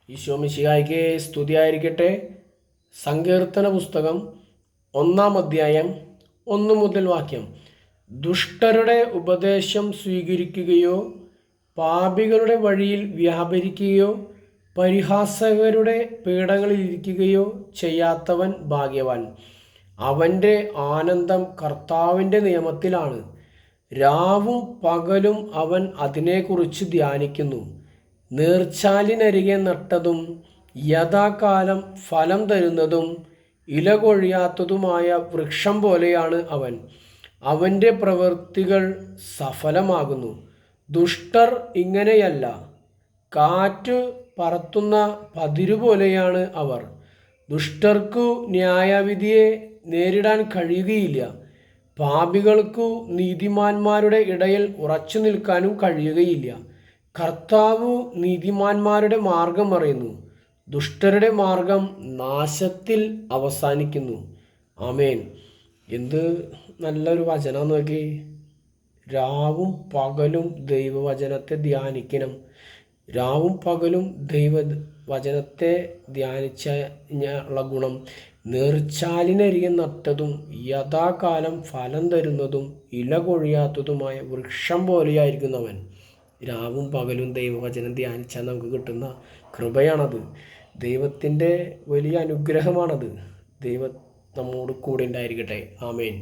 ഈശോ മിശിഹായ്ക്ക് സ്തുതിയായിരിക്കട്ടെ. സങ്കീർത്തന പുസ്തകം 1-ാം അധ്യായം 1 മുതൽ വാക്യം. ദുഷ്ടരുടെ ഉപദേശം സ്വീകരിക്കുകയോ പാപികളുടെ വഴിയിൽ വ്യാപരിക്കുകയോ പരിഹാസകരുടെ പീഠങ്ങളിലിരിക്കുകയോ ചെയ്യാത്തവൻ ഭാഗ്യവാൻ. അവൻ്റെ ആനന്ദം കർത്താവിൻ്റെ നിയമത്തിലാണ്. രാവും പകലും അവൻ അതിനെക്കുറിച്ച് ധ്യാനിക്കുന്നു. നീർച്ചാലിനരികെ നട്ടതും യഥാകാലം ഫലം തരുന്നതും ഇല കൊഴിയാത്തതുമായ വൃക്ഷം പോലെയാണ് അവൻ. അവൻ്റെ പ്രവൃത്തികൾ സഫലമാകുന്നു. ദുഷ്ടർ ഇങ്ങനെയല്ല. കാറ്റ് പറത്തുന്ന പതിരുപോലെയാണ് അവർ. ദുഷ്ടർക്കു ന്യായവിധിയെ നേരിടാൻ കഴിയുകയില്ല. പാപികൾക്കു നീതിമാന്മാരുടെ ഇടയിൽ ഉറച്ചു നിൽക്കാനും കഴിയുകയില്ല. കർത്താവ് നീതിമാന്മാരുടെ മാർഗം അറിയുന്നു. ദുഷ്ടരുടെ മാർഗം നാശത്തിൽ അവസാനിക്കുന്നു. ആമേൻ. എന്ത് നല്ലൊരു വചനം നോക്കി. രാവും പകലും ദൈവവചനത്തെ ധ്യാനിക്കണം. രാവും പകലും ദൈവവചനത്തെ ധ്യാനിച്ചുള്ള ഗുണം നീർച്ചാലിനരികെ നട്ടതും യഥാകാലം ഫലം തരുന്നതും ഇല കൊഴിയാത്തതുമായ വൃക്ഷം പോലെയായിരിക്കുന്നവൻ. രാവും പകലും ദൈവവചനം ധ്യാനിച്ചാൽ നമുക്ക് കിട്ടുന്ന കൃപയാണത്. ദൈവത്തിൻ്റെ വലിയ അനുഗ്രഹമാണത്. ദൈവം നമ്മോട് കൂടെ ഉണ്ടായിരിക്കട്ടെ. ആമേൻ.